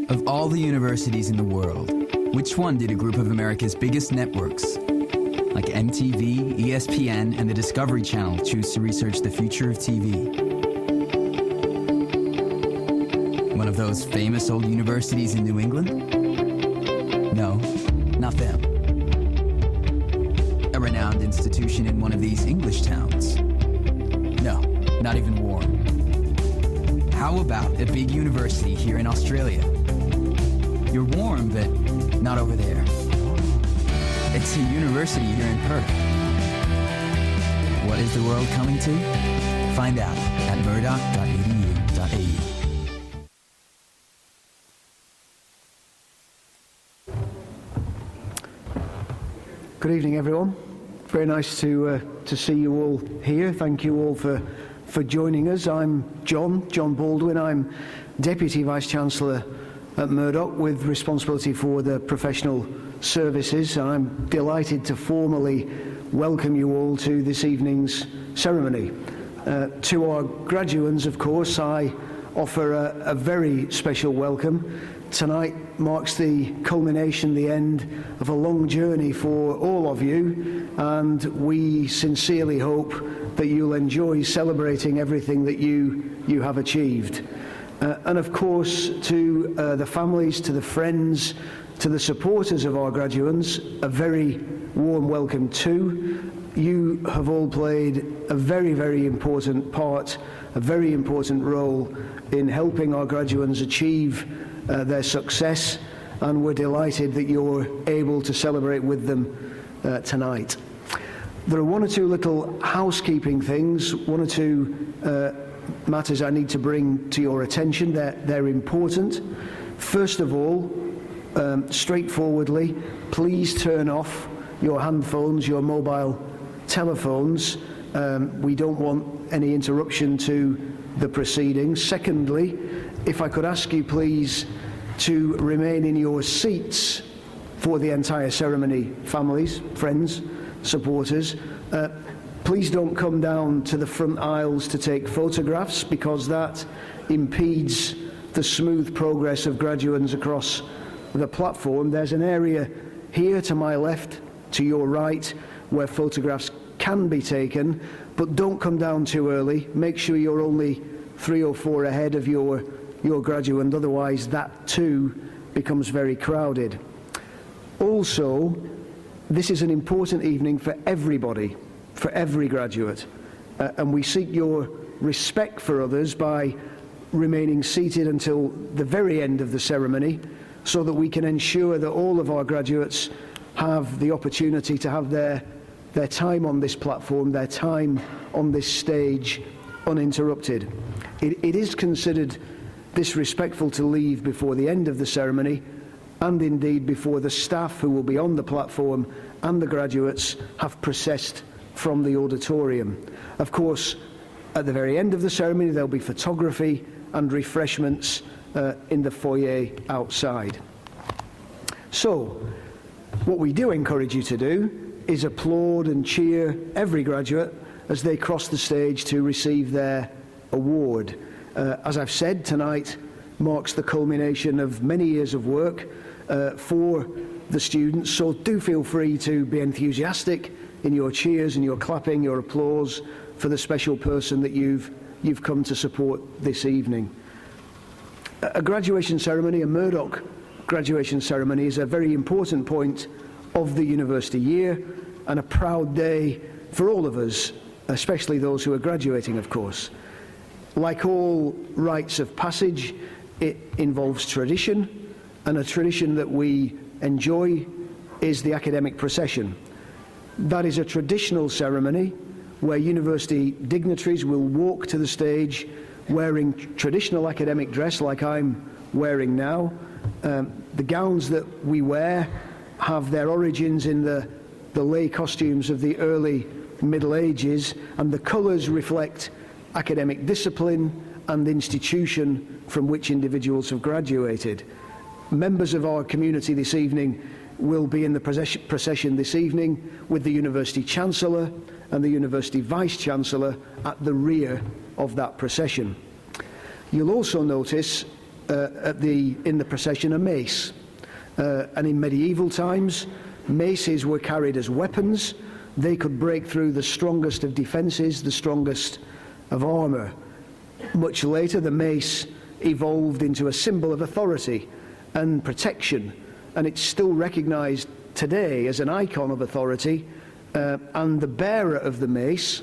Of all the universities in the world, which one did a group of America's biggest networks, like MTV, ESPN, and the Discovery Channel, choose to research the future of TV? One of those famous old universities in New England? No, not them. A renowned institution in one of these English towns? No, not even warm. How about a big university here in Australia? You're warm, but not over there. It's a university here in Perth. What is the world coming to? Find out at murdoch.edu.au. Good evening, everyone. Very nice to see you all here. Thank you all for joining us. I'm John Baldwin. I'm Deputy Vice-Chancellor at Murdoch with responsibility for the professional services, and I'm delighted to formally welcome you all to this evening's ceremony. To our graduates, of course, I offer a very special welcome. Tonight marks the culmination, the end of a long journey for all of you, and we sincerely hope that you'll enjoy celebrating everything that you have achieved. And of course, to the families, to the friends, to the supporters of our graduates, a very warm welcome too. You have all played a very, very important part, a very important role in helping our graduates achieve their success, and we're delighted that you're able to celebrate with them tonight. There are one or two little housekeeping things, one or two matters I need to bring to your attention. They're important. First of all, straightforwardly, please turn off your handphones, your mobile telephones. We don't want any interruption to the proceedings. Secondly, if I could ask you please to remain in your seats for the entire ceremony, families, friends, supporters. Please don't come down to the front aisles to take photographs, because that impedes the smooth progress of graduates across the platform. There's an area here to my left, to your right, where photographs can be taken, but don't come down too early. Make sure you're only 3 or 4 ahead of your graduate, otherwise that too becomes very crowded. Also, this is an important evening for everybody, for every graduate, and we seek your respect for others by remaining seated until the very end of the ceremony, so that we can ensure that all of our graduates have the opportunity to have their time on this platform, their time on this stage, uninterrupted. It is considered disrespectful to leave before the end of the ceremony, and indeed before the staff who will be on the platform and the graduates have processed from the auditorium. Of course, at the very end of the ceremony there'll be photography and refreshments in the foyer outside. So, what we do encourage you to do is applaud and cheer every graduate as they cross the stage to receive their award. As I've said, tonight marks the culmination of many years of work for the students, so do feel free to be enthusiastic in your cheers and your clapping, your applause for the special person that you've come to support this evening. A graduation ceremony, a Murdoch graduation ceremony, is a very important point of the university year and a proud day for all of us, especially those who are graduating, of course. Like all rites of passage, it involves tradition, and a tradition that we enjoy is the academic procession. That is a traditional ceremony where university dignitaries will walk to the stage wearing traditional academic dress like I'm wearing now. The gowns that we wear have their origins in the lay costumes of the early Middle Ages, and the colours reflect academic discipline and institution from which individuals have graduated. Members of our community this evening will be in the procession this evening with the University Chancellor and the University Vice-Chancellor at the rear of that procession. You'll also notice in the procession a mace. And in medieval times, maces were carried as weapons. They could break through the strongest of defences, the strongest of armour. Much later, the mace evolved into a symbol of authority and protection, and it's still recognised today as an icon of authority, and the bearer of the mace,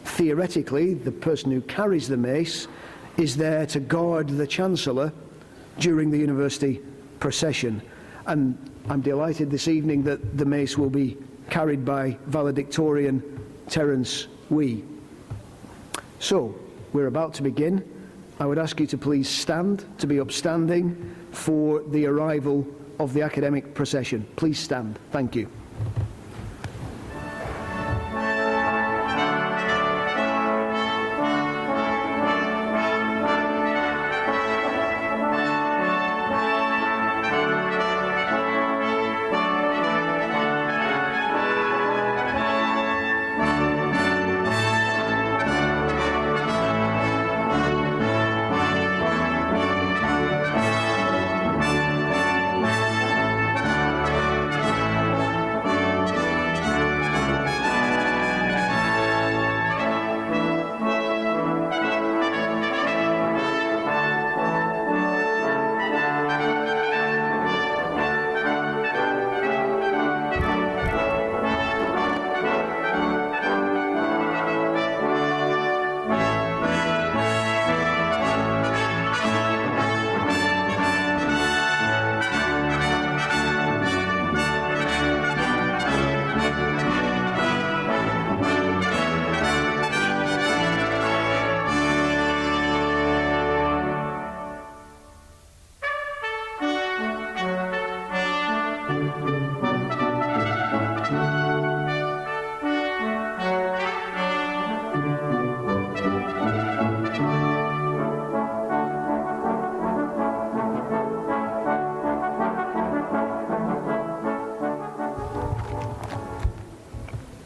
theoretically, the person who carries the mace, is there to guard the Chancellor during the university procession. And I'm delighted this evening that the mace will be carried by valedictorian Terence Wee. So, we're about to begin. I would ask you to please stand, to be upstanding for the arrival of the academic procession. Please stand. Thank you.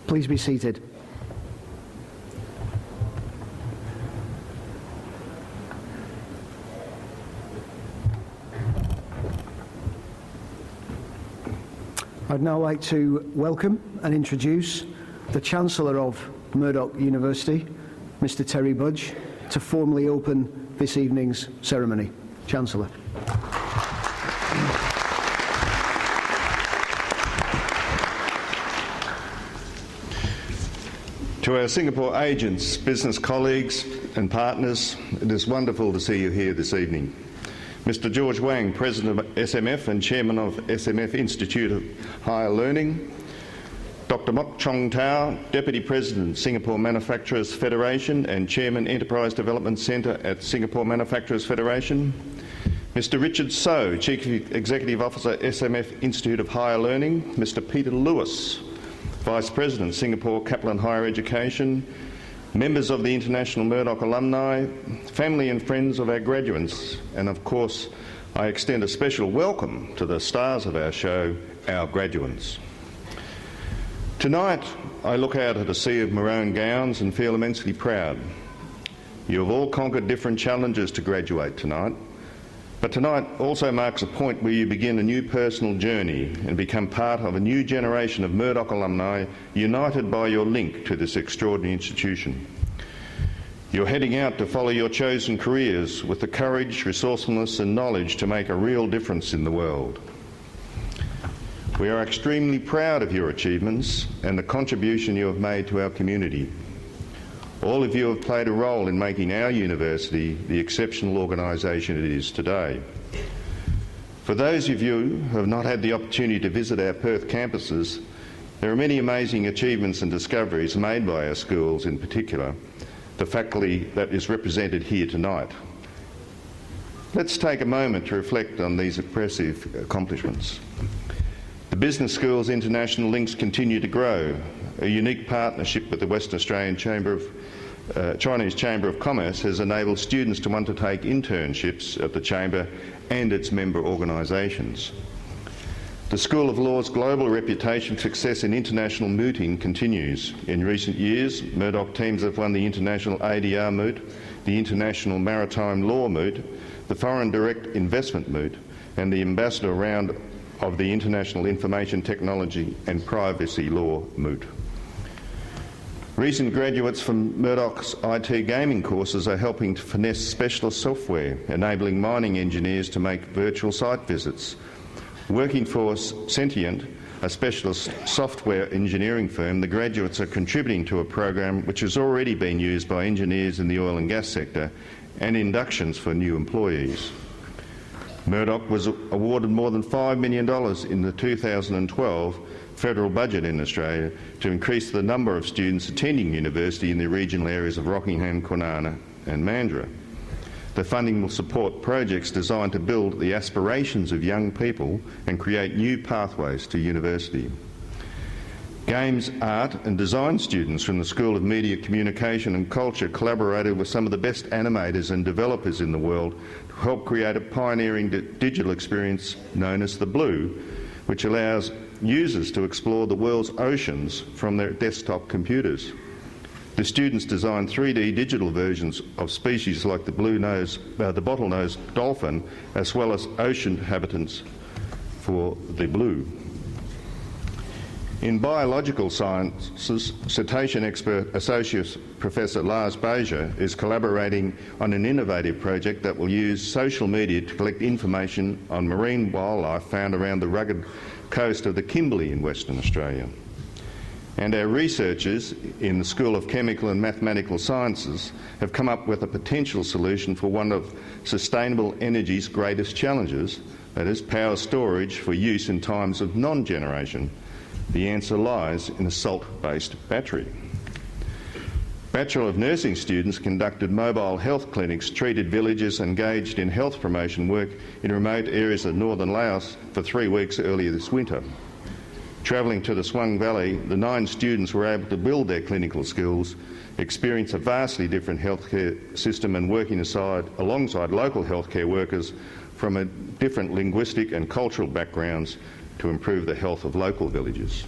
Please be seated. I'd now like to welcome and introduce the Chancellor of Murdoch University, Mr. Terry Budge, to formally open this evening's ceremony. Chancellor. To our Singapore agents, business colleagues and partners, it is wonderful to see you here this evening. Mr. George Wang, President of SMF and Chairman of SMF Institute of Higher Learning. Dr. Mok Chong Tao, Deputy President, Singapore Manufacturers Federation and Chairman Enterprise Development Centre at Singapore Manufacturers Federation. Mr. Richard So, Chief Executive Officer, SMF Institute of Higher Learning. Mr. Peter Lewis, Vice President, Singapore Kaplan Higher Education, members of the International Murdoch alumni, family and friends of our graduates, and of course, I extend a special welcome to the stars of our show, our graduates. Tonight, I look out at a sea of maroon gowns and feel immensely proud. You have all conquered different challenges to graduate tonight, but tonight also marks a point where you begin a new personal journey and become part of a new generation of Murdoch alumni united by your link to this extraordinary institution. You're heading out to follow your chosen careers with the courage, resourcefulness and knowledge to make a real difference in the world. We are extremely proud of your achievements and the contribution you have made to our community. All of you have played a role in making our university the exceptional organisation it is today. For those of you who have not had the opportunity to visit our Perth campuses, there are many amazing achievements and discoveries made by our schools, in particular, the faculty that is represented here tonight. Let's take a moment to reflect on these impressive accomplishments. The business school's international links continue to grow. A unique partnership with the Western Australian Chinese Chamber of Commerce has enabled students to undertake internships at the Chamber and its member organisations. The School of Law's global reputation for success in international mooting continues. In recent years, Murdoch teams have won the International ADR Moot the International Maritime Law Moot, the Foreign Direct Investment Moot, and the Ambassador Round of the International Information Technology and Privacy Law Moot. Recent graduates from Murdoch's IT gaming courses are helping to finesse specialist software, enabling mining engineers to make virtual site visits. Working for Sentient, a specialist software engineering firm, the graduates are contributing to a program which has already been used by engineers in the oil and gas sector and inductions for new employees. Murdoch was awarded more than $5 million in the 2012 federal budget in Australia to increase the number of students attending university in the regional areas of Rockingham, Kwinana and Mandurah. The funding will support projects designed to build the aspirations of young people and create new pathways to university. Games, art and design students from the School of Media, Communication and Culture collaborated with some of the best animators and developers in the world to help create a pioneering digital experience known as the Blue, which allows users to explore the world's oceans from their desktop computers. The students designed 3D digital versions of species like the bottlenose dolphin, as well as ocean inhabitants for the blue. In biological sciences, cetacean expert Associate Professor Lars Beja is collaborating on an innovative project that will use social media to collect information on marine wildlife found around the rugged coast of the Kimberley in Western Australia. And our researchers in the School of Chemical and Mathematical Sciences have come up with a potential solution for one of sustainable energy's greatest challenges, that is power storage for use in times of non-generation. The answer lies in a salt-based battery. Bachelor of Nursing students conducted mobile health clinics, treated villages, engaged in health promotion work in remote areas of northern Laos for 3 weeks earlier this winter. Travelling to the Swang Valley, the 9 students were able to build their clinical skills, experience a vastly different healthcare system and working alongside local healthcare workers from a different linguistic and cultural backgrounds to improve the health of local villages.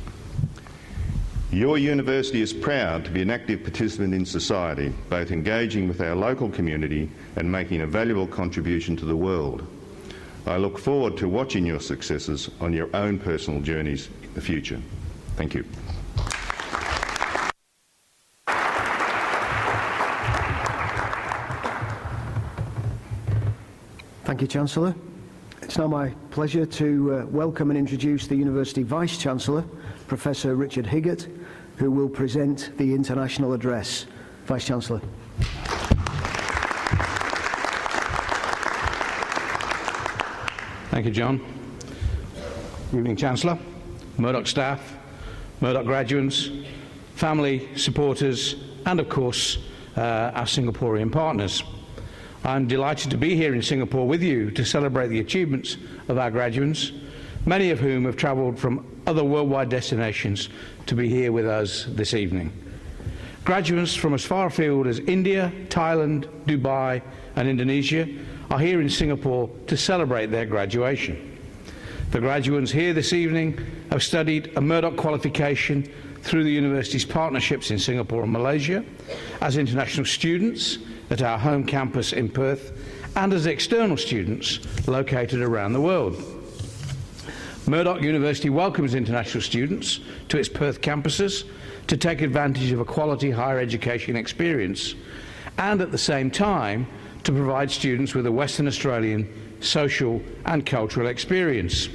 Your university is proud to be an active participant in society, both engaging with our local community and making a valuable contribution to the world. I look forward to watching your successes on your own personal journeys in the future. Thank you. Thank you, Chancellor. It's now my pleasure to welcome and introduce the University Vice-Chancellor, Professor Richard Higgett, who will present the International Address. Vice-Chancellor. Thank you, John. Good evening, Chancellor, Murdoch staff, Murdoch graduates, family, supporters, and of course, our Singaporean partners. I'm delighted to be here in Singapore with you to celebrate the achievements of our graduates, many of whom have travelled from other worldwide destinations to be here with us this evening. Graduates from as far afield as India, Thailand, Dubai, and Indonesia are here in Singapore to celebrate their graduation. The graduates here this evening have studied a Murdoch qualification through the university's partnerships in Singapore and Malaysia, as international students at our home campus in Perth, and as external students located around the world. Murdoch University welcomes international students to its Perth campuses to take advantage of a quality higher education experience, and at the same time to provide students with a Western Australian social and cultural experience.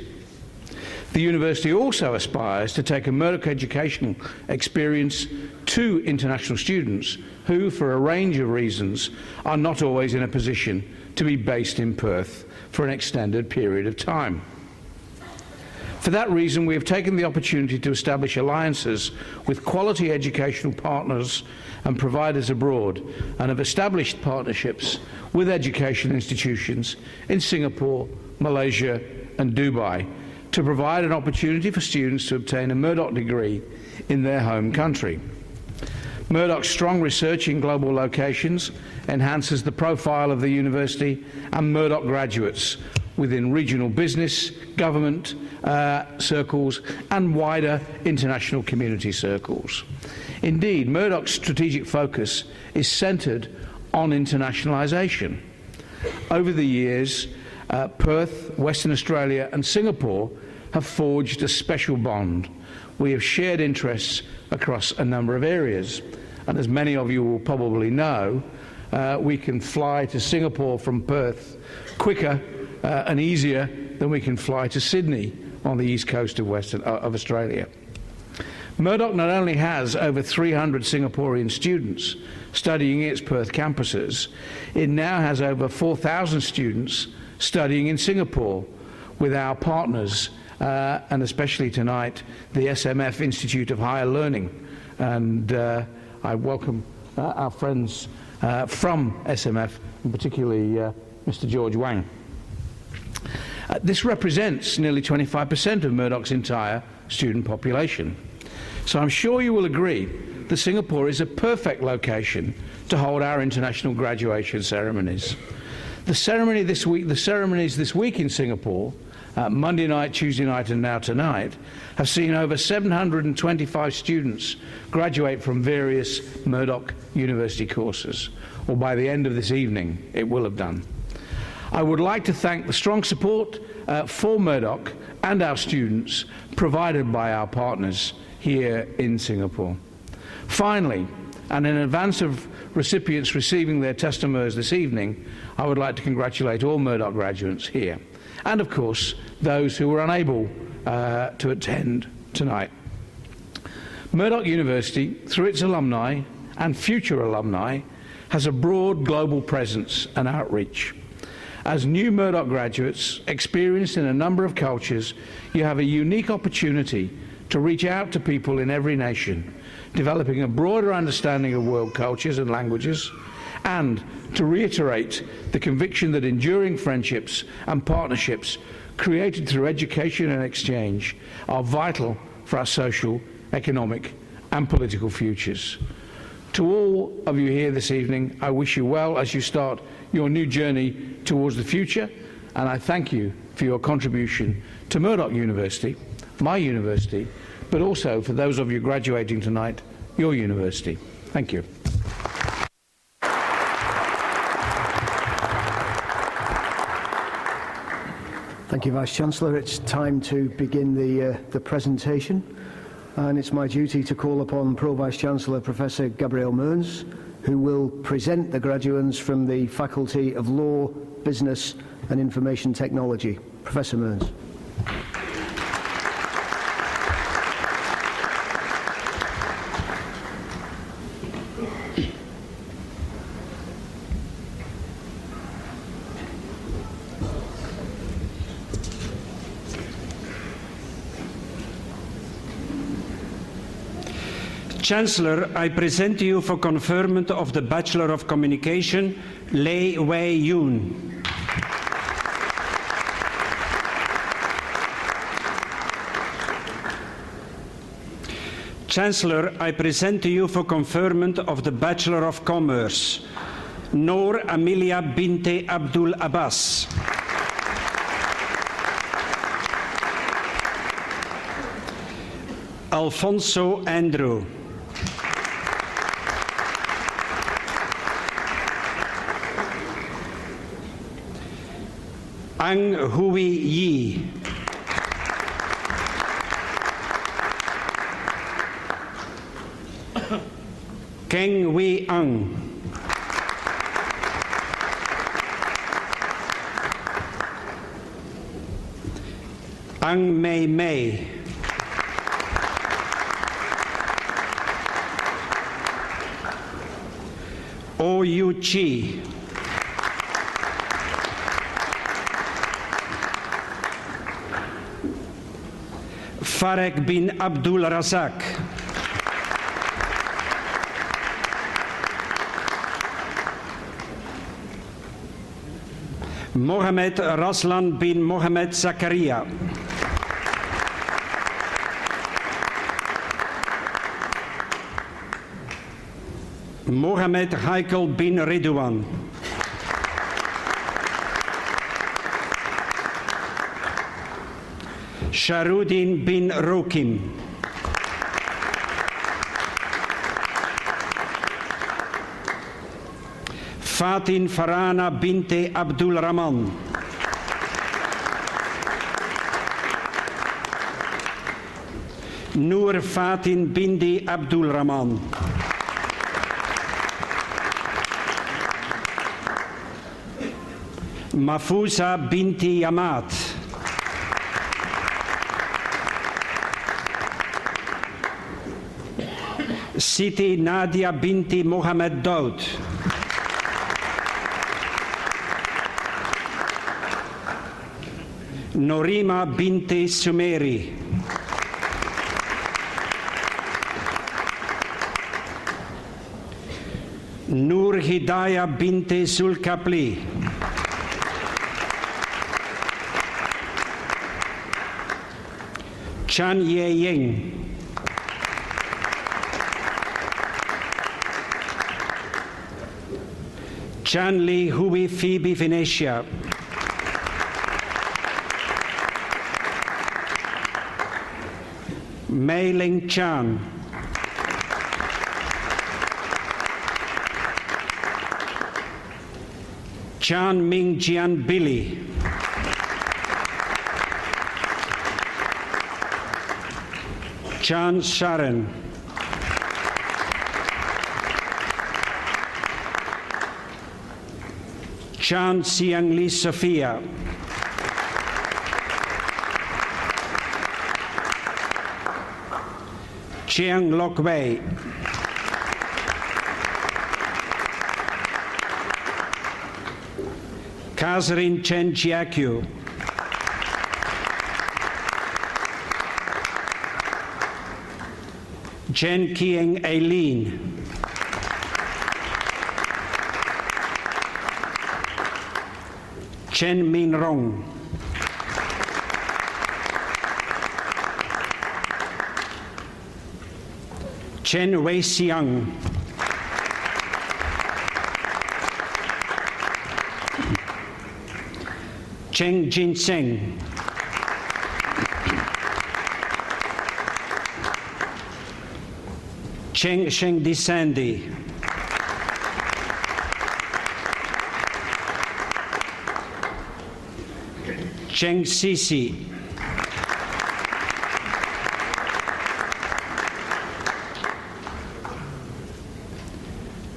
The university also aspires to take a Murdoch educational experience to international students who, for a range of reasons, are not always in a position to be based in Perth for an extended period of time. For that reason, we have taken the opportunity to establish alliances with quality educational partners and providers abroad, and have established partnerships with education institutions in Singapore, Malaysia and Dubai to provide an opportunity for students to obtain a Murdoch degree in their home country. Murdoch's strong research in global locations enhances the profile of the university and Murdoch graduates within regional business, government circles and wider international community circles. Indeed, Murdoch's strategic focus is centred on internationalisation. Over the years, Perth, Western Australia and Singapore have forged a special bond. We have shared interests across a number of areas, and as many of you will probably know, we can fly to Singapore from Perth quicker and easier than we can fly to Sydney on the east coast of Australia. Murdoch not only has over 300 Singaporean students studying its Perth campuses, it now has over 4,000 students studying in Singapore with our partners, and especially tonight, the SMF Institute of Higher Learning. And I welcome our friends from SMF, and particularly Mr. George Wang. This represents nearly 25% of Murdoch's entire student population. So I'm sure you will agree that Singapore is a perfect location to hold our international graduation ceremonies. The ceremonies this week in Singapore, Monday night, Tuesday night and now tonight, have seen over 725 students graduate from various Murdoch University courses, or by the end of this evening it will have done. I would like to thank the strong support for Murdoch and our students provided by our partners here in Singapore. Finally, and in advance of recipients receiving their testimonials this evening, I would like to congratulate all Murdoch graduates here, and of course those who were unable to attend tonight. Murdoch University, through its alumni and future alumni, has a broad global presence and outreach. As new Murdoch graduates, experienced in a number of cultures, you have a unique opportunity to reach out to people in every nation, developing a broader understanding of world cultures and languages, and to reiterate the conviction that enduring friendships and partnerships created through education and exchange are vital for our social, economic and political futures. To all of you here this evening, I wish you well as you start your new journey towards the future, and I thank you for your contribution to Murdoch University, my university, but also for those of you graduating tonight, your university. Thank you. Thank you, Vice-Chancellor. It's time to begin the presentation, and it's my duty to call upon Pro-Vice-Chancellor Professor Gabriel Mearns, who will present the graduates from the Faculty of Law, Business and Information Technology. Professor Mearns. Chancellor, I present to you for conferment of the Bachelor of Communication, Lei Wei Yun. Chancellor, I present to you for conferment of the Bachelor of Commerce, Noor Amelia Binte Abdul Abbas. Alfonso Andrew. Ang Hui Yi. Keng Wei Ang. Ang Mei Mei. O Yu Chi. Farek bin Abdul Razak. Mohamed Raslan bin Mohamed Zakaria. Mohamed Haikel bin Ridwan. Sharuddin bin Rokim. Fatin Farhana Binte Abdul Rahman. Noor Fatin Bindi Abdul Rahman. Mafusa Binti Yamat. Siti Nadia Binti Mohammed Daud. Norima Binti Sumeri. Nur Hidayah Binti Zulkapli. Chan Ye Ying. Chan Li Hui Phoebe Venetia. Mei Ling Chan. Chan Ming Jian Billy. Chan Sharon. Chan Siang Li Sophia. Chiang Lok Wei. Catherine Chen Chiakyu. Chen Kieng Aileen. Chen Min Rong. Chen Wei Xiang. Cheng Jin Seng. Cheng Sheng Disandi. Cheng Sisi.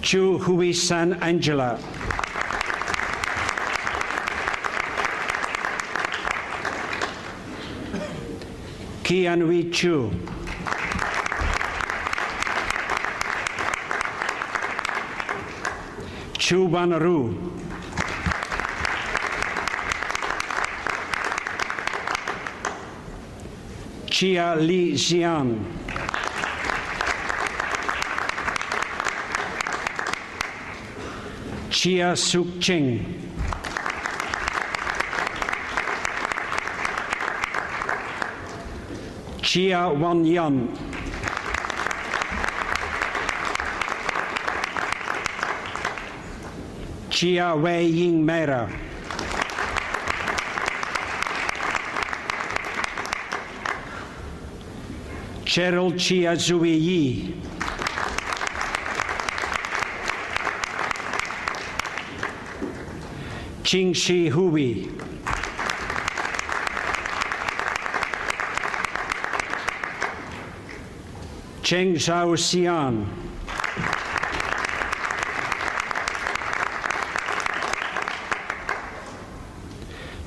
Chu Hui San Angela. Kian Wee Chu. Chu Wan Ru. Chia Li Xian. Chia Suk Ching. Chia Wan Yan. Chia Wei Ying Mera. Cheryl Chia Zui Yi. Ching Shi Hui. Cheng Zhao Xian.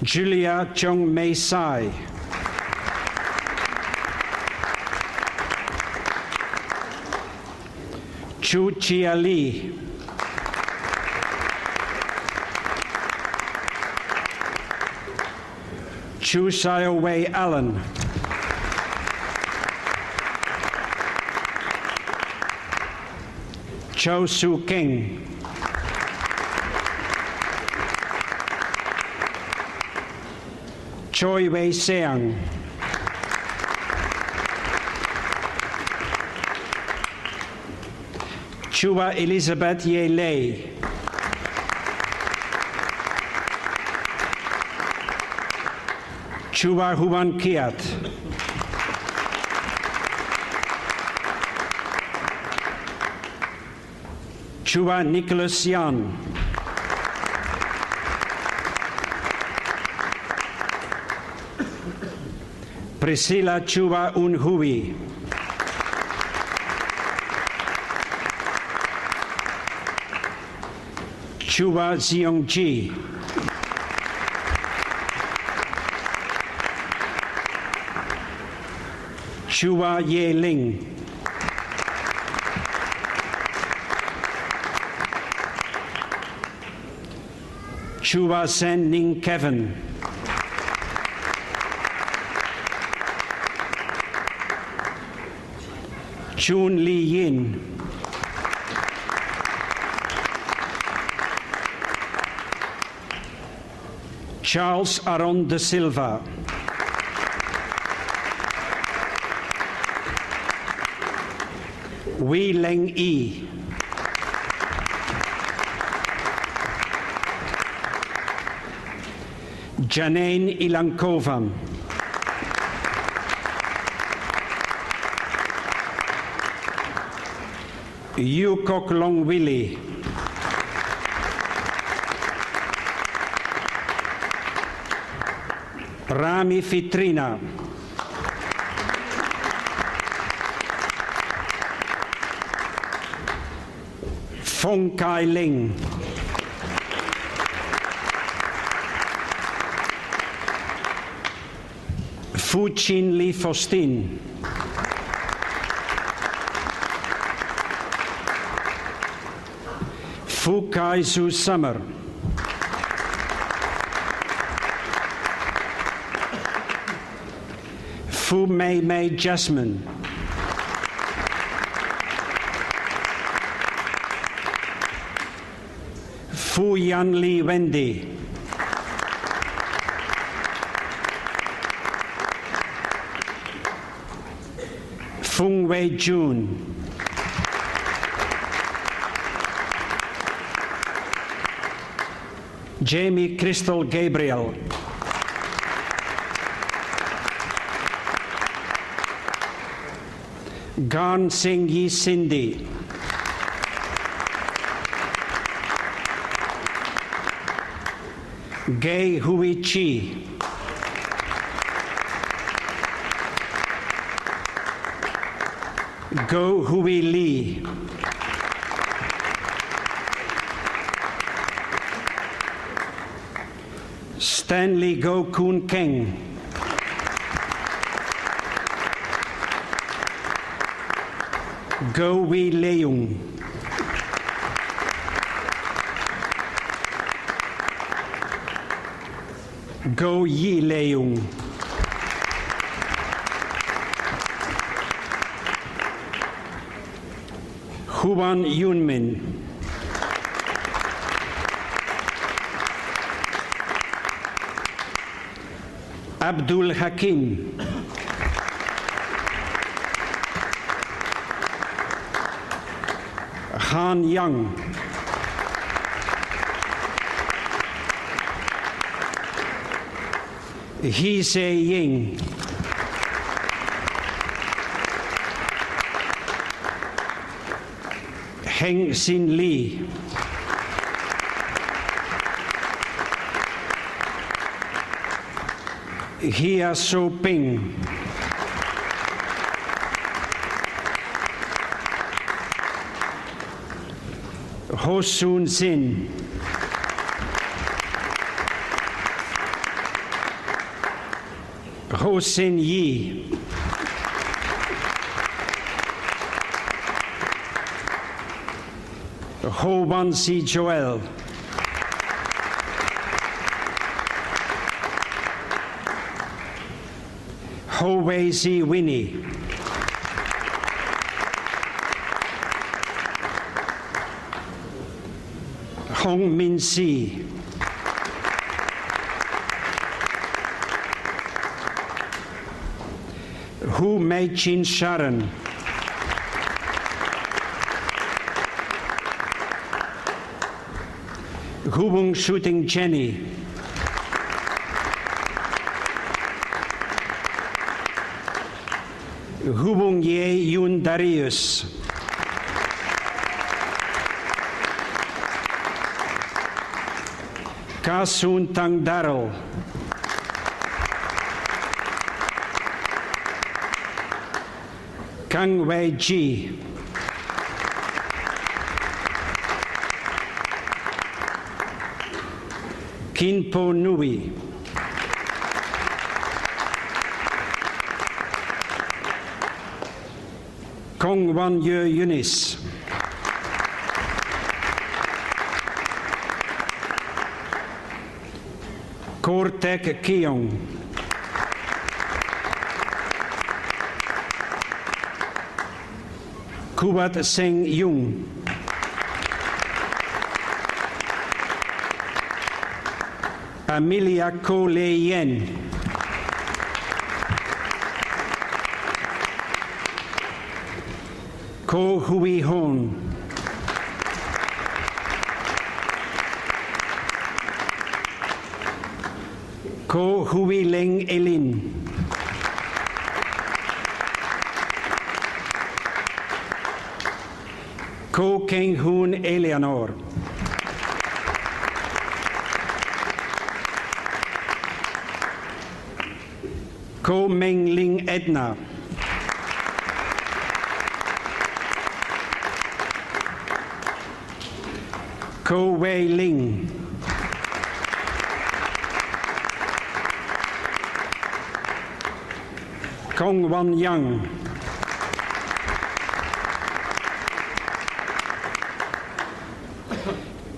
Julia Chong Mei Sai. Chu Chia Li. Chu Xiao Wei Allen. Cho Su King. Choi Wei Seang. Chua Elizabeth Ye Lei. Chua Huan Kiat. Chua Nicholas Yan. Priscilla Chuba Unhui. Chuba Ziongji. Chua Ye Ling. Chua Sen Ning Kevin. Chun Li Yin. Charles Aron de Silva. Wei Leng Yi. Janine Ilankova. Yu Kok Long Willie. Rami Fitrina. Fong Kai Ling. Fu Chin Li Faustin. Fu Kai Su Summer. Fu Mei Mei Jasmine. Fu Yan Li Wendy. Fung Wei Jun. Jamie Crystal Gabriel. Garn Singh Yi Cindy. Gay Hui Chi. Go Hui Lee. Stanley Go Kun Keng. Go Wei Leung. Go Yi Leung. Huan Yunmin. Abdul Hakim. Han Yang. He Se Ying. Heng Sin Lee. Hia So Ping. Ho Soon Sin. Ho Sin Yi. Ho Wan Si Joel. Ho Wei Si Winnie. Hong Min Si. Hu Mei Chin Sharon. Hubung Shooting Jenny. Hubung Ye Yun Darius. Kasun Tang Darrell. Kang Wei Ji. Kinpo Nui. Kong Wan Ye Yunis. Kortek Keong. Kuwat Seng Jung. Amelia Ko Le Yen. Ko Hui Hon. Ko Hui Leng Elin. Ko Keng Hoon Eleanor. Ko Meng Ling Edna. Ko Wei Ling. Kong Wan Yang.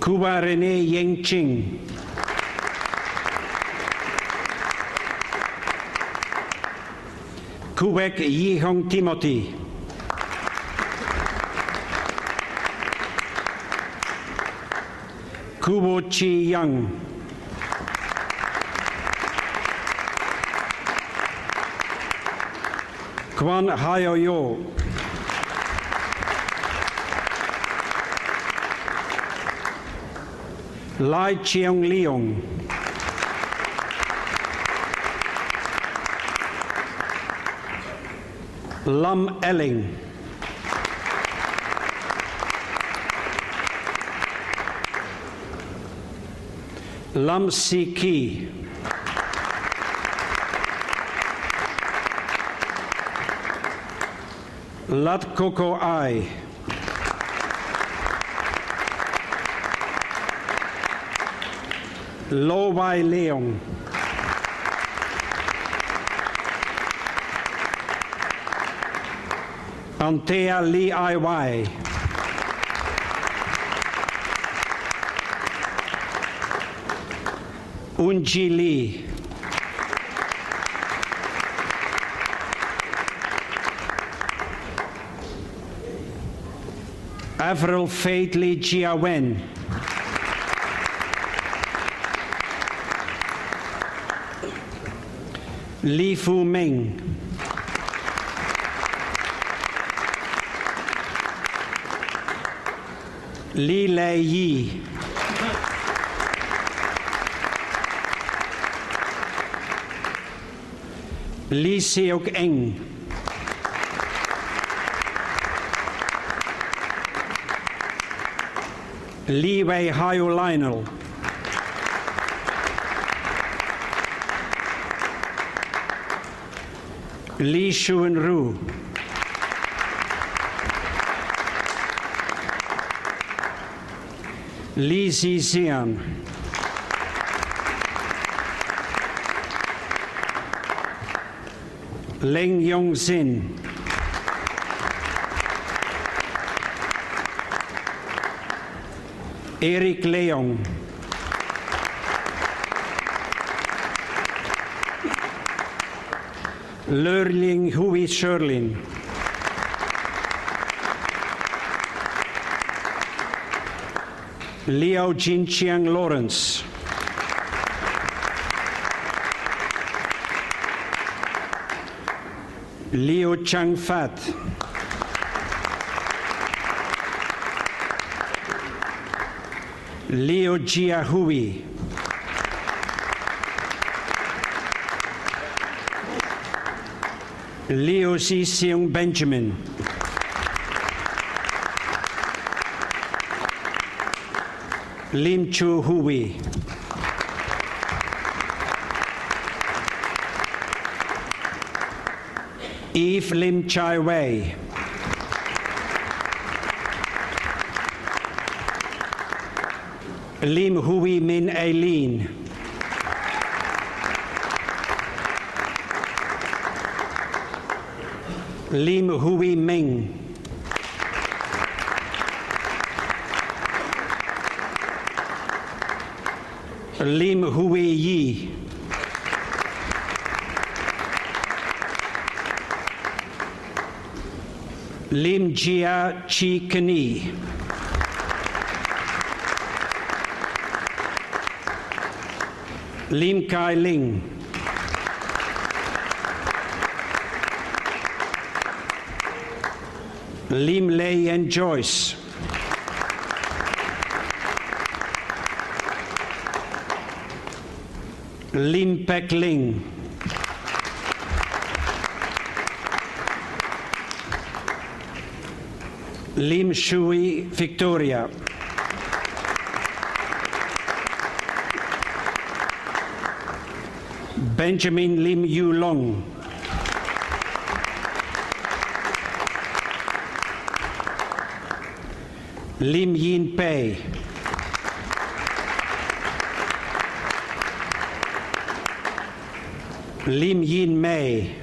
Kuwa Rene Yeng Ching. Kuwek Yi Hong Timothy. Kuwo Chi Yang. Kwan Hayo Yo. Lai Cheong Leong. Lam Elling. Lam Si Ki. Lat Koko Ai. Lo Wai Leong. Antea Li Ai Wai. Unji Li. Avril Faith Li Jia Wen. Li Fu Meng. Li Lei Yi. Li Seok Eng. Li Wei Hao Lionel. Li Shuen Ru. Li Zixian. Leng Yong Xin. Eric Leong. Lurling Hui Sherlin. Liao Jinqiang Lawrence. Liu Chang Fat. Liu Jia Hui. Liu Xi-Seung Benjamin. Lim Chu Hui. Eve Lim Chai Wei. Lim Hui Min Aileen. Lim Hui Ming. Lim Hui Yi. Lim Jia Chi Kani. Lim Kai Ling. Lim Lei and Joyce. Lim Pek Ling. Lim Shui Victoria. Benjamin Lim Yu Long. Lim Yin Pei. Lim Yin Mei.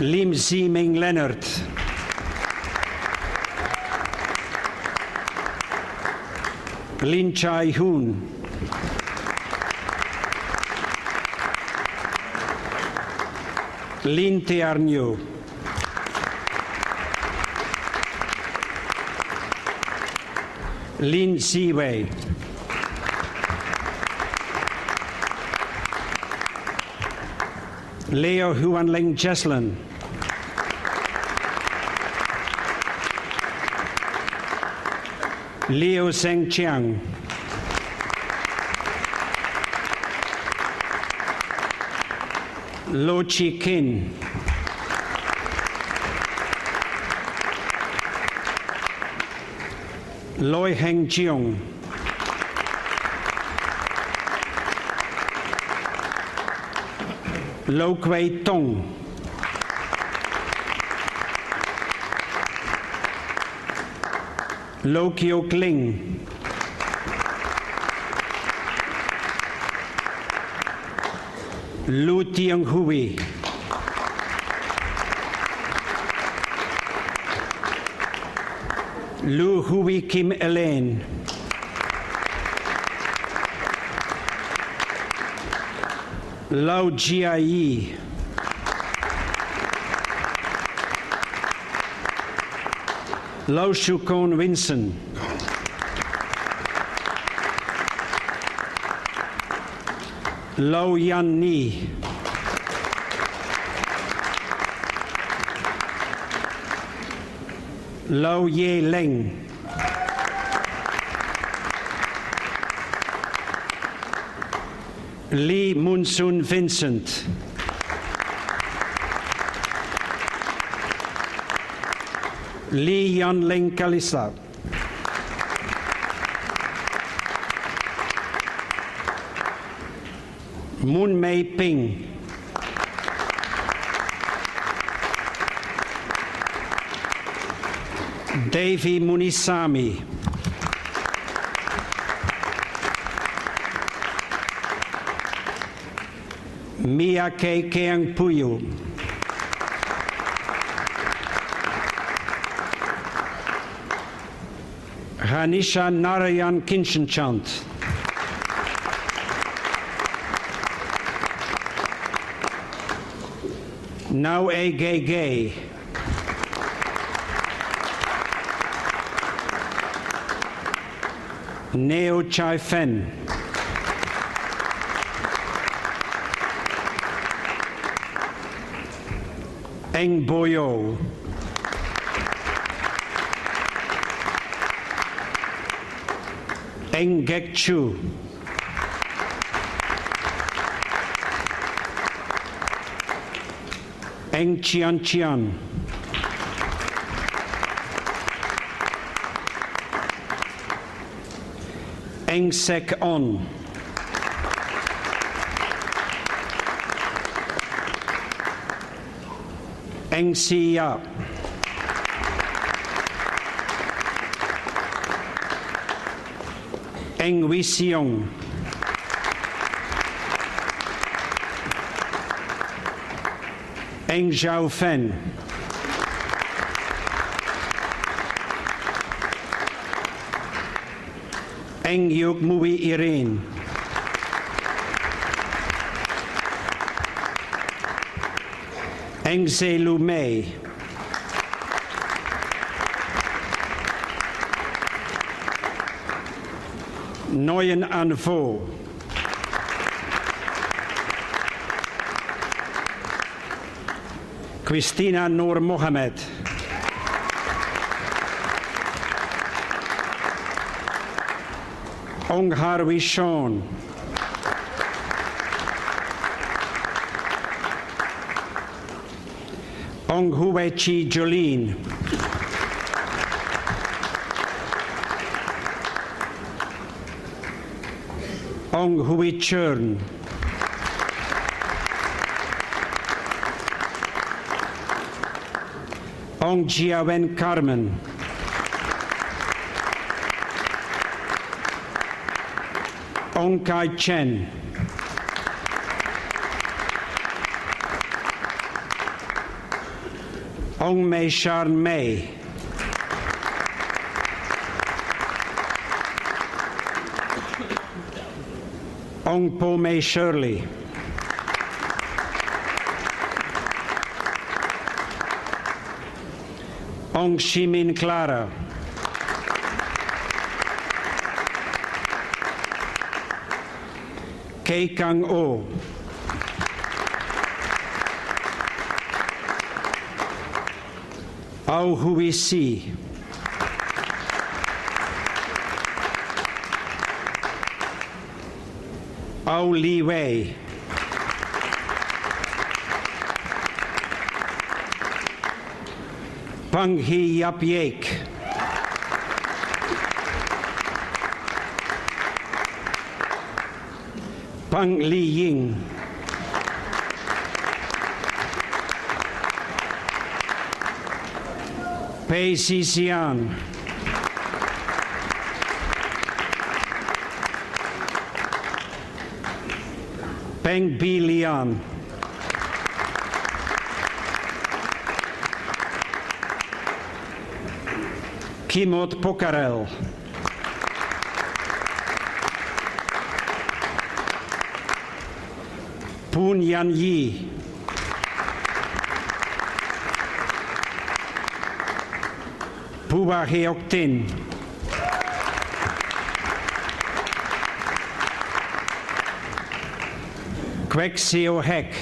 Lim Zieming Leonard. Lin Chai Hoon. Lin Tiarnio. Lin Ziwei. Leo Huanling Jesslin. Liu Zheng Chiang. Lo Chi Kin. Loi Heng Jiong. Lo Kwei Tong. Lo Kio Kling. Lu Tiang Hui. Lu Hui Kim Elaine. Lau Jia Yi. Lau Shukon Vincent. Lau Yan Ni. Lau Ye Leng. Lee Munsun Vincent. Lee Yanling Kalisa. Moon Mei Ping. Devi Munisami. Mia K. Keang Puyu. Hanisha Narayan Kinchenchant. Now A. Gay Gay. Neo Chai Fen. Eng Boyo. Eng Gek Chu. Eng Chian Chian. Eng Sek On. Eng Si Ya. Eng Wee Seong, Eng Zhao Fen, Eng Yuk Mui Irene, Eng Ze Lu Mei, Nguyen An Vo, Christina Noor Mohamed, Ong Harwi Sean, Ong Hue Chi Jolene, Ong Hui Chern, Ong Jia Wen Carmen, Ong Kai Chen, Ong Mei Sharn Mei, Ong Po Mei Shirley, Ong Shimin Clara, Kei Kang O, Au Hui Si, Au Li Wei, Pang Hee Yap Yek, Pang Li Ying, Pei Si Sian, Peng Bi Lian, Kimot Pokarel, Poon Yan Yi, Puba Heok Tin, Kwek Seo Hek,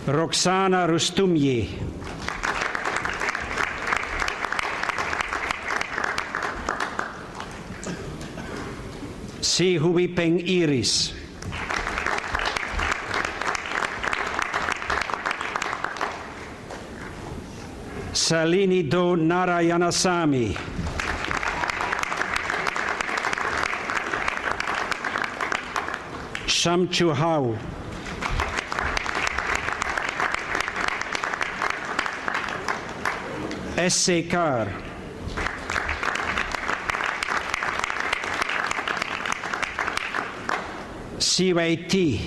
Roxana Rustumyi, Si Hui Peng Iris, Salini Do Narayanasamy, Sham Chu Hao, S.C. Carr, Si Wei Ti,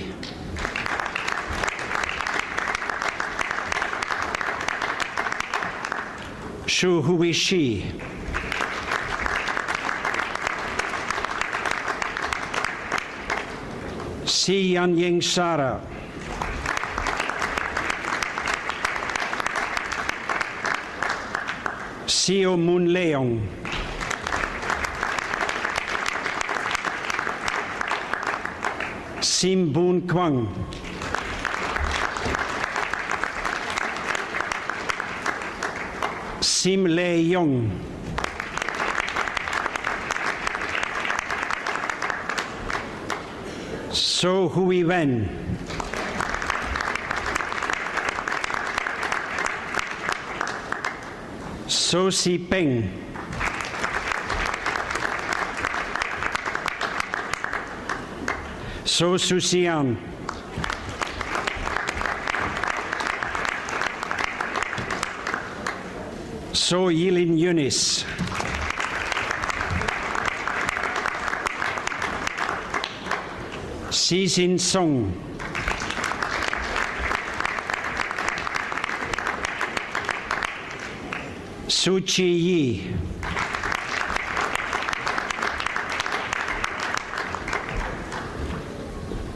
Shu Hui Shi, Si Yan Ying Sara, Seo Moon Leong, Sim Boon Kwang, Sim Le Yong, So Hui Wen, So Si Peng, So Su Sian, So Yilin Yunis. Sisin Song. Suchi Yi.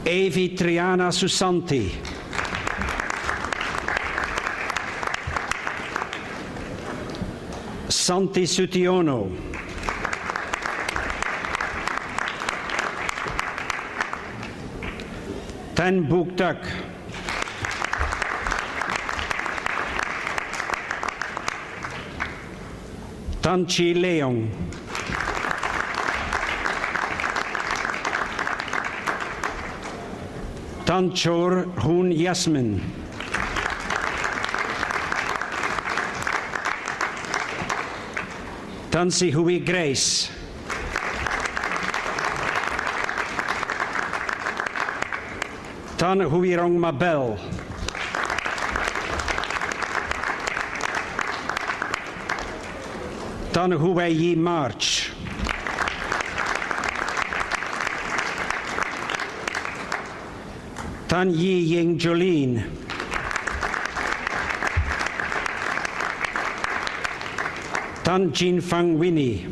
Evi Triana Susanti. Santi Sutiono. Tan Bukdak. Tan Chi Leong. Tan Chor Hoon Yasmin. Tan Si Hui Grace. Tan Huirong Mabel. Tan Huwei Yi March. Tan Yi Ying Jolene. Tan Jin Fang Winnie.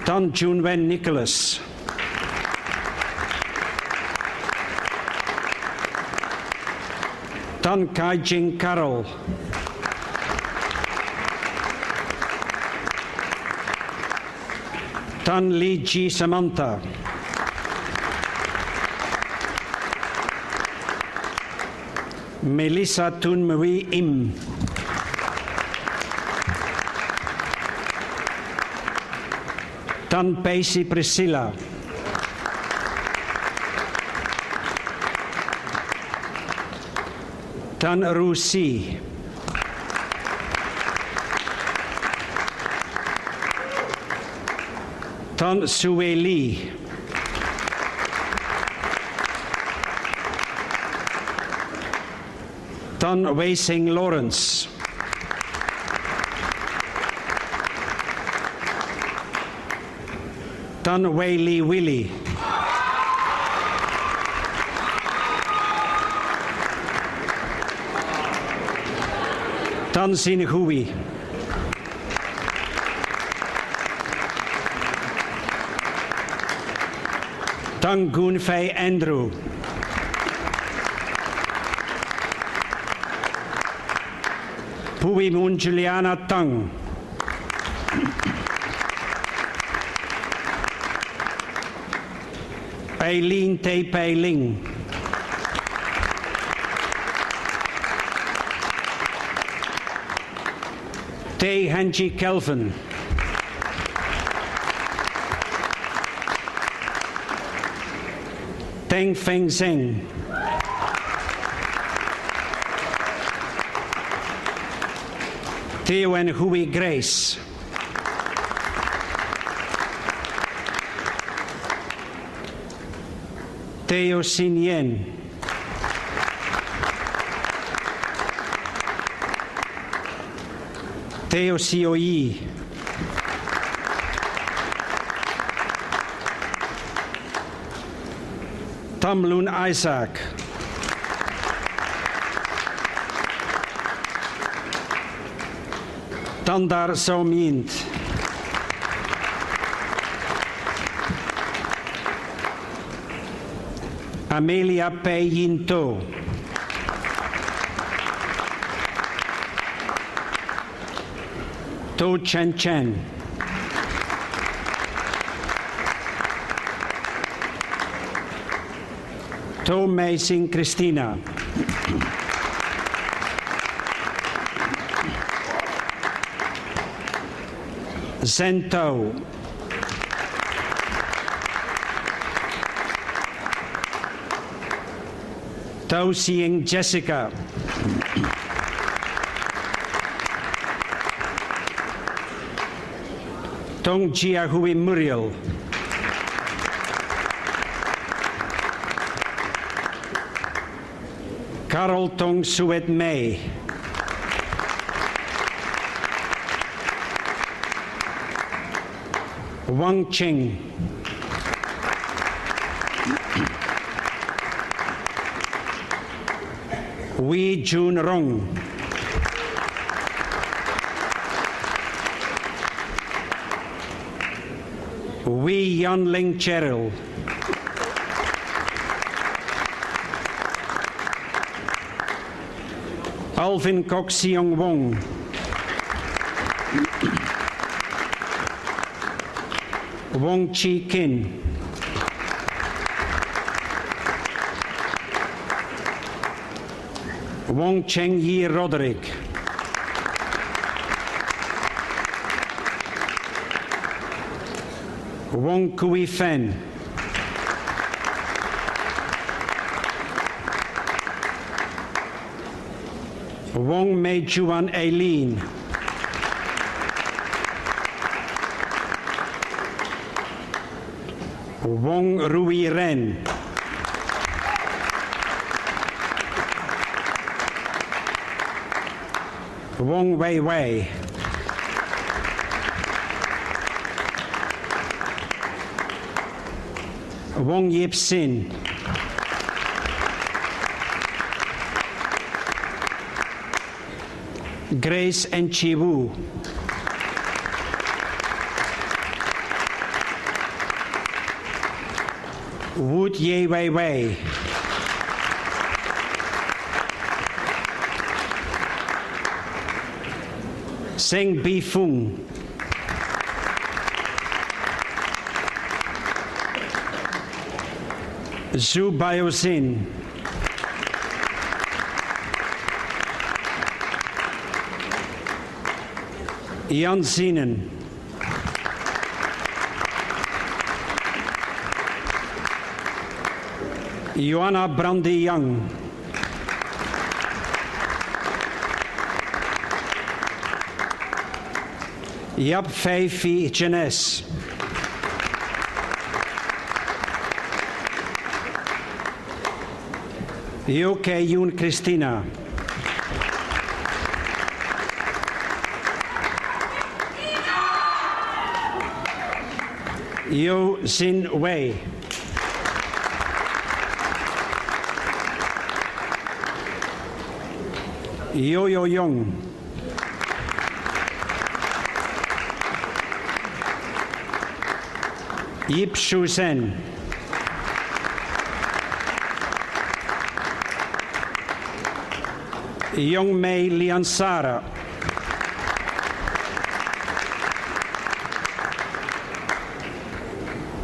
Tan Jun Wen Nicholas. Tan Kai Jing Carol. Tan Lee Ji Samantha. Melissa Tun Marie Im. Tan Pacey Priscilla. Tan Ru Si. Tan Sue Lee. Tan Wei Sing Lawrence. Tan Wei Lee Willie. Tan Sin Hui. Tan Goon Fei Andrew. Pui Moon Juliana Tang. Pei Lin Tei Pei Ling. Tei Hanji Kelvin. Teng Feng Zheng. Theo and Hui Grace. Theo Sin Yen. Theo Sio Yi. Tam Lun Isaac. Tandar Somint. Amelia Pei Yin To. To Chen Chen. To Mei Sing Christina. Zen To. To Seeing Jessica. Tong Jia Hui Muriel. Carol Tong Suet May. Wang Cheng. Wee Jun Rong. Wee Yan Ling Cheryl. Alvin Kok Siong Wong. Wong Chi Kin. Wong Cheng Yi Roderick. Wong Kui Fen. Wong Mei Juan Aileen. Wong Rui Ren. Wong Wei Wei. Wong Yip Sin. Grace Enchi Wu. Wood Ye Wei Wei. Seng Bi Fung. Zhu Biozin. Jan Zinen. Joanna Brandy Young. Yap Fei Phi Jenes. Yoke Yoon Christina. Yo Xin Wei. Yo Yo Yong. Yip Shu Sen. Young Mei Liansara.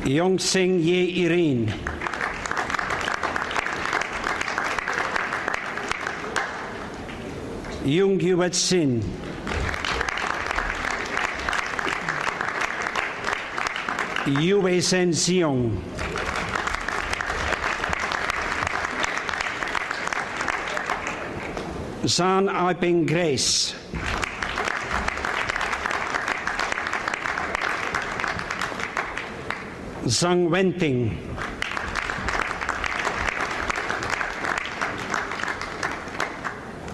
Yong Sing Ye Irene. Yung Yuet Sin. Yue Sen Xiong. Zan Aiping Grace. Zhang Wenting.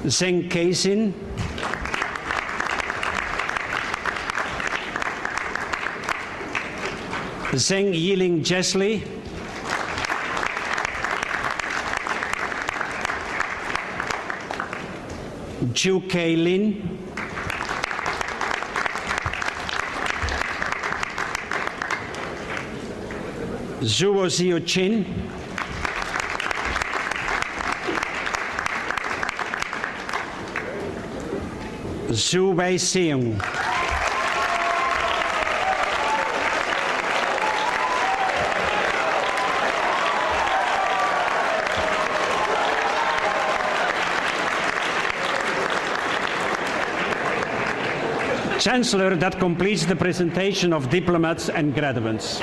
Zheng Keisin. Zheng Yiling Jesley. Ju Kei Lin. Zhuo Xiu Chin. Zhu Wei Xiong. Chancellor, that completes the presentation of diplomats and graduates.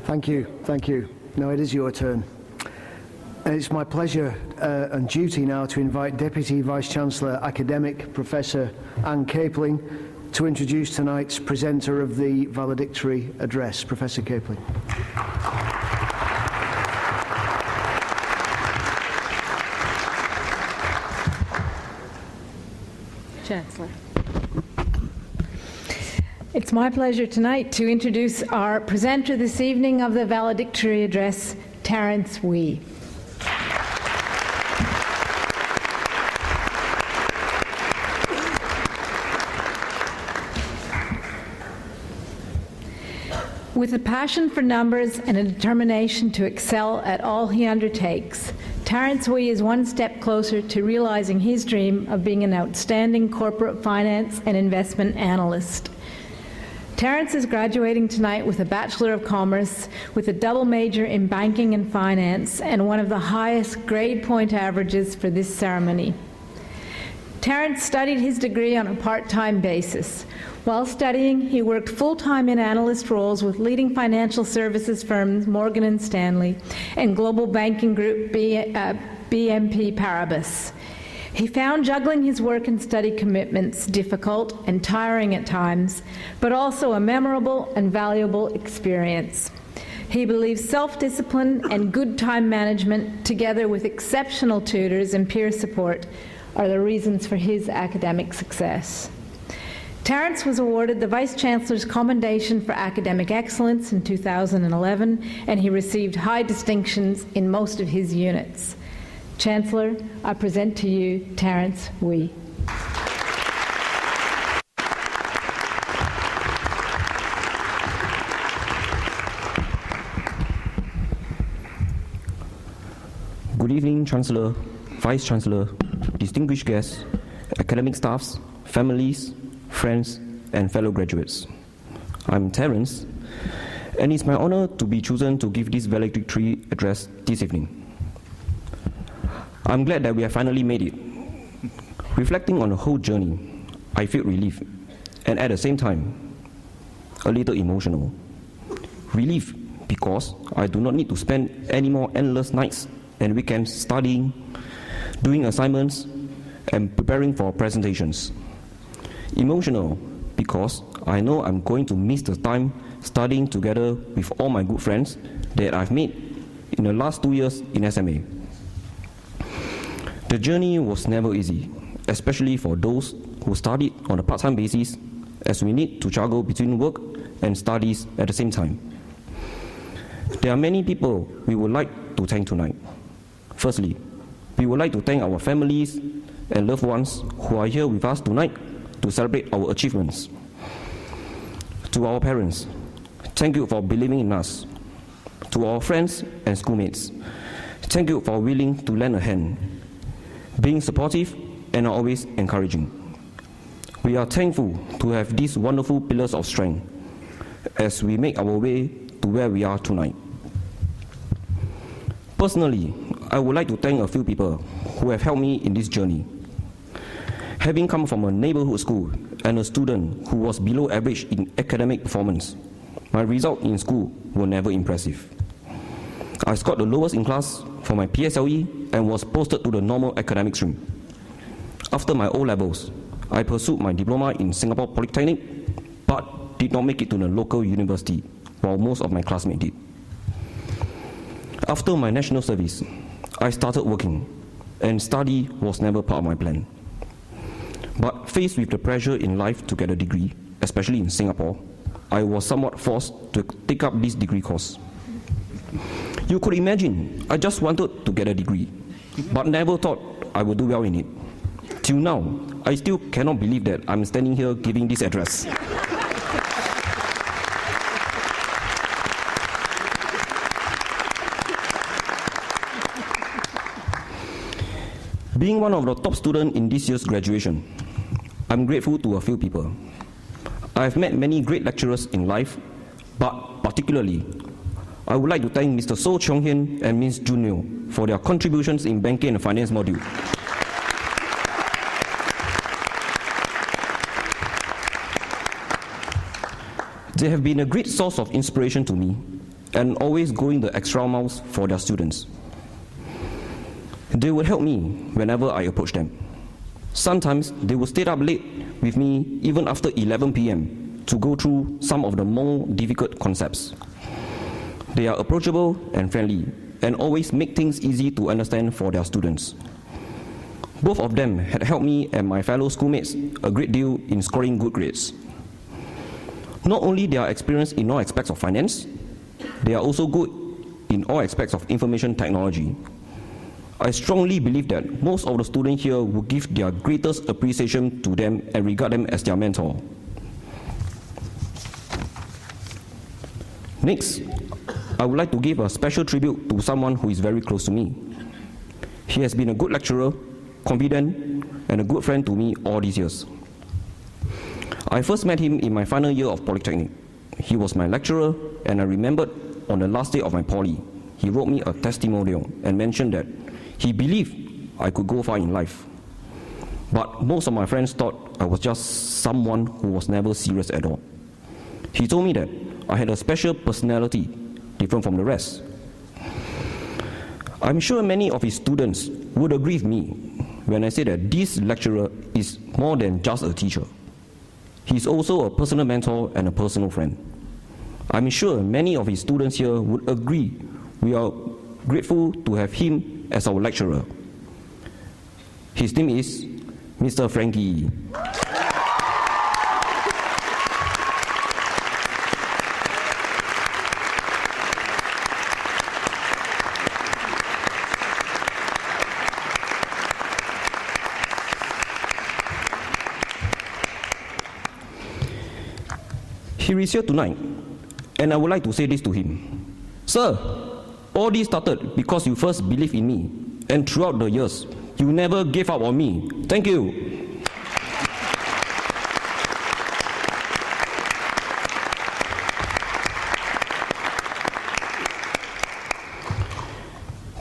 Thank you, thank you. Now it is your turn. And it's my pleasure and duty now to invite Deputy Vice-Chancellor Academic Professor Anne Capling to introduce tonight's presenter of the valedictory address. Professor Capling. Chancellor. It's my pleasure tonight to introduce our presenter this evening of the valedictory address, Terence Wee. With a passion for numbers and a determination to excel at all he undertakes, Terence Wee is one step closer to realizing his dream of being an outstanding corporate finance and investment analyst. Terence is graduating tonight with a Bachelor of Commerce with a double major in banking and finance and one of the highest grade point averages for this ceremony. Terence studied his degree on a part-time basis. While studying, he worked full-time in analyst roles with leading financial services firms Morgan & Stanley and global banking group BNP Paribas. He found juggling his work and study commitments difficult and tiring at times, but also a memorable and valuable experience. He believes self-discipline and good time management, together with exceptional tutors and peer support, are the reasons for his academic success. Terence was awarded the Vice-Chancellor's Commendation for Academic Excellence in 2011, and he received high distinctions in most of his units. Chancellor, I present to you Terence Wee. Good evening, Chancellor, Vice-Chancellor, distinguished guests, academic staffs, families, friends, and fellow graduates. I'm Terence, and it's my honor to be chosen to give this valedictory address this evening. I'm glad that we have finally made it. Reflecting on the whole journey, I feel relief, and at the same time, a little emotional. Relief because I do not need to spend any more endless nights and weekends studying, doing assignments, and preparing for presentations. Emotional because I know I'm going to miss the time studying together with all my good friends that I've made in the last 2 years in SMA. The journey was never easy, especially for those who studied on a part-time basis, as we need to juggle between work and studies at the same time. There are many people we would like to thank tonight. Firstly, we would like to thank our families and loved ones who are here with us tonight to celebrate our achievements. To our parents, thank you for believing in us. To our friends and schoolmates, thank you for willing to lend a hand, being supportive and always encouraging. We are thankful to have these wonderful pillars of strength as we make our way to where we are tonight. Personally, I would like to thank a few people who have helped me in this journey. Having come from a neighborhood school and a student who was below average in academic performance, my results in school were never impressive. I scored the lowest in class for my PSLE and was posted to the normal academic stream. After my O-levels, I pursued my diploma in Singapore Polytechnic, but did not make it to the local university, while most of my classmates did. After my national service, I started working, and study was never part of my plan. But faced with the pressure in life to get a degree, especially in Singapore, I was somewhat forced to take up this degree course. You could imagine, I just wanted to get a degree, but never thought I would do well in it. Till now, I still cannot believe that I'm standing here giving this address. Being one of the top students in this year's graduation, I'm grateful to a few people. I've met many great lecturers in life, but particularly, I would like to thank Mr. So Cheong Hian and Ms. Jun Neo for their contributions in banking and finance module. They have been a great source of inspiration to me and always going the extra miles for their students. They would help me whenever I approach them. Sometimes they would stay up late with me even after 11 p.m. to go through some of the more difficult concepts. They are approachable and friendly and always make things easy to understand for their students. Both of them had helped me and my fellow schoolmates a great deal in scoring good grades. Not only they are experienced in all aspects of finance, they are also good in all aspects of information technology. I strongly believe that most of the students here will give their greatest appreciation to them and regard them as their mentor. Next, I would like to give a special tribute to someone who is very close to me. He has been a good lecturer, confident, and a good friend to me all these years. I first met him in my final year of Polytechnic. He was my lecturer, and I remembered on the last day of my poly, he wrote me a testimonial and mentioned that he believed I could go far in life. But most of my friends thought I was just someone who was never serious at all. He told me that I had a special personality, different from the rest. I'm sure many of his students would agree with me when I say that this lecturer is more than just a teacher. He's also a personal mentor and a personal friend. I'm sure many of his students here would agree we are grateful to have him as our lecturer. His name is Mr. Frankie. He is here tonight, and I would like to say this to him. Sir, all this started because you first believed in me, and throughout the years, you never gave up on me. Thank you.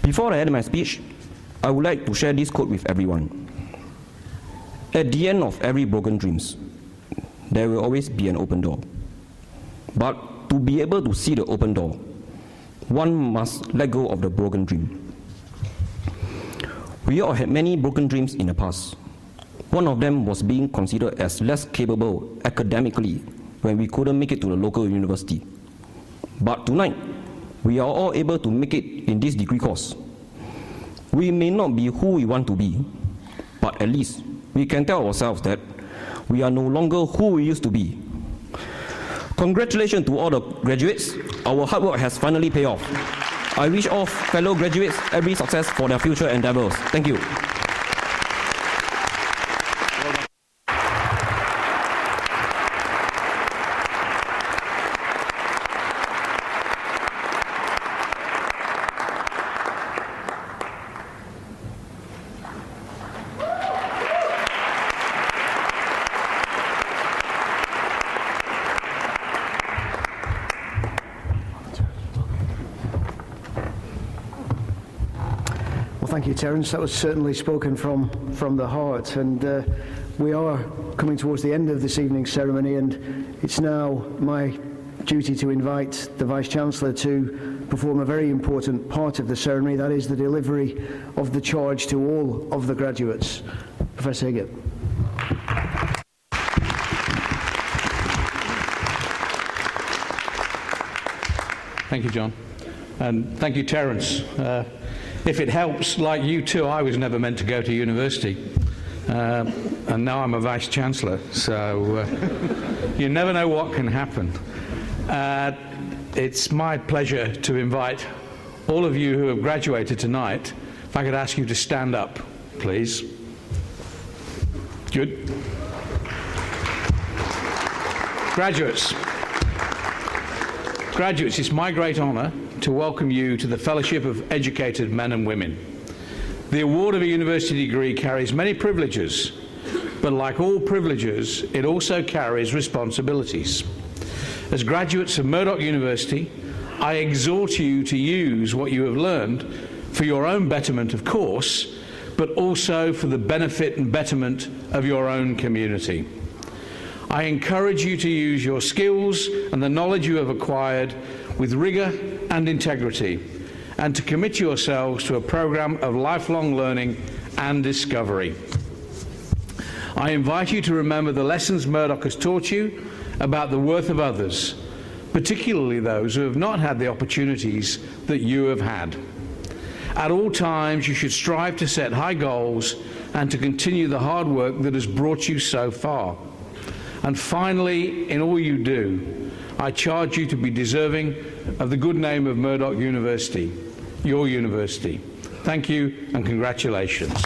Before I end my speech, I would like to share this quote with everyone. At the end of every broken dreams, there will always be an open door. But to be able to see the open door, one must let go of the broken dream. We all had many broken dreams in the past. One of them was being considered as less capable academically when we couldn't make it to the local university. But tonight, we are all able to make it in this degree course. We may not be who we want to be, but at least we can tell ourselves that we are no longer who we used to be. Congratulations to all the graduates. Our hard work has finally paid off. I wish all fellow graduates every success for their future endeavors. Thank you. Thank you, Terence. That was certainly spoken from the heart. And we are coming towards the end of this evening's ceremony, and it's now my duty to invite the Vice-Chancellor to perform a very important part of the ceremony, that is the delivery of the charge to all of the graduates. Professor Higgett. Thank you, John. And thank you, Terence. If it helps, like you too, I was never meant to go to university. And now I'm a Vice-Chancellor, so you never know what can happen. It's my pleasure to invite all of you who have graduated tonight. If I could ask you to stand up, please. Good. Graduates, it's my great honour to welcome you to the Fellowship of Educated Men and Women. The award of a university degree carries many privileges, but like all privileges, it also carries responsibilities. As graduates of Murdoch University, I exhort you to use what you have learned for your own betterment, of course, but also for the benefit and betterment of your own community. I encourage you to use your skills and the knowledge you have acquired with rigour and integrity, and to commit yourselves to a programme of lifelong learning and discovery. I invite you to remember the lessons Murdoch has taught you about the worth of others, particularly those who have not had the opportunities that you have had. At all times, you should strive to set high goals and to continue the hard work that has brought you so far. And finally, in all you do, I charge you to be deserving of the good name of Murdoch University, your university. Thank you and congratulations.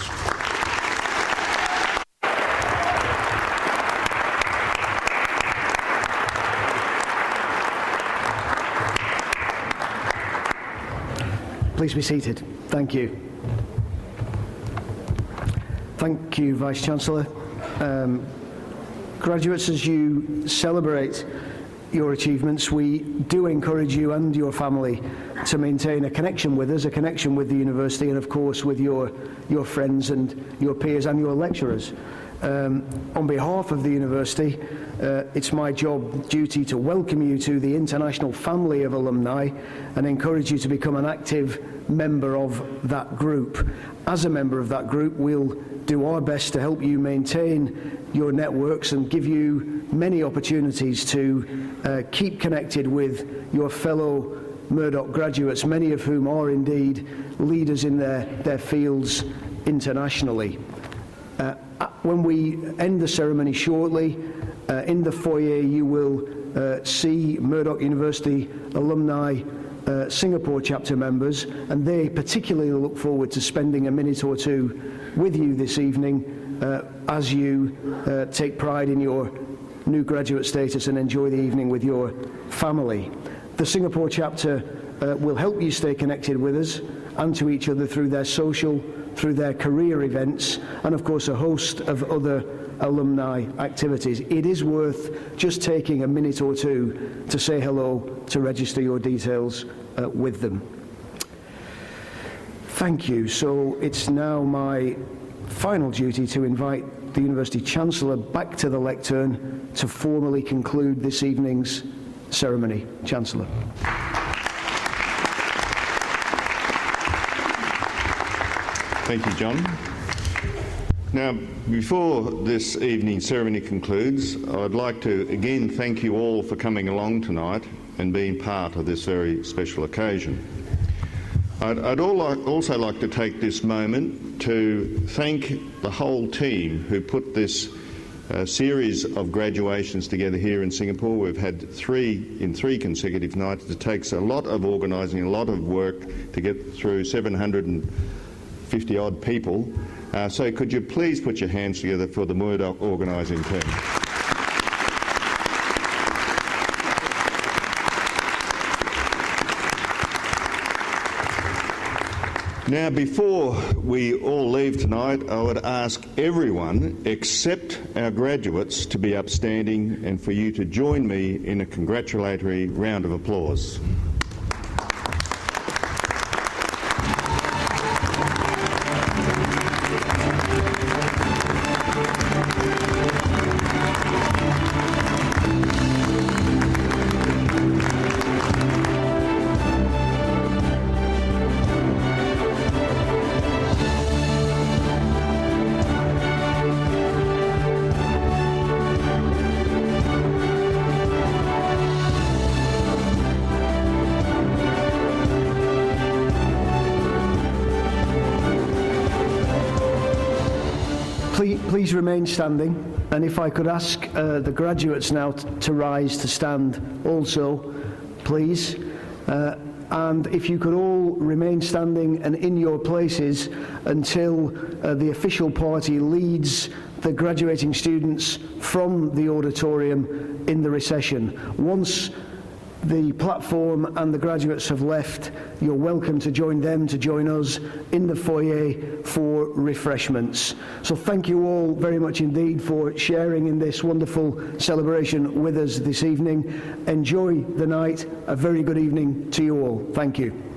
Please be seated. Thank you. Thank you, Vice-Chancellor. Graduates, as you celebrate your achievements, we do encourage you and your family to maintain a connection with us, a connection with the university, and of course with your friends and your peers and your lecturers. On behalf of the university, it's my duty to welcome you to the international family of alumni and encourage you to become an active member of that group. As a member of that group, we'll do our best to help you maintain your networks and give you many opportunities to keep connected with your fellow Murdoch graduates, many of whom are indeed leaders in their fields internationally. When we end the ceremony shortly, in the foyer you will see Murdoch University alumni Singapore chapter members, and they particularly look forward to spending a minute or two with you this evening as you take pride in your new graduate status and enjoy the evening with your family. The Singapore chapter will help you stay connected with us and to each other through their social, through their career events, and of course a host of other alumni activities. It is worth just taking a minute or two to say hello, to register your details with them. Thank you. So it's now my final duty to invite the University Chancellor back to the lectern to formally conclude this evening's ceremony. Chancellor. Thank you, John. Now, before this evening's ceremony concludes, I'd like to again thank you all for coming along tonight and being part of this very special occasion. I'd also like to take this moment to thank the whole team who put this series of graduations together here in Singapore. We've had three consecutive nights. It takes a lot of organising, a lot of work to get through 750 odd people. So could you please put your hands together for the Murdoch organising team. Now, before we all leave tonight, I would ask everyone except our graduates to be upstanding and for you to join me in a congratulatory round of applause. Please remain standing, and if I could ask the graduates now to rise to stand also, please. And if you could all remain standing and in your places until the official party leads the graduating students from the auditorium in the recession. Once the platform and the graduates have left, you're welcome to join them, to join us in the foyer for refreshments. So thank you all very much indeed for sharing in this wonderful celebration with us this evening. Enjoy the night. A very good evening to you all. Thank you.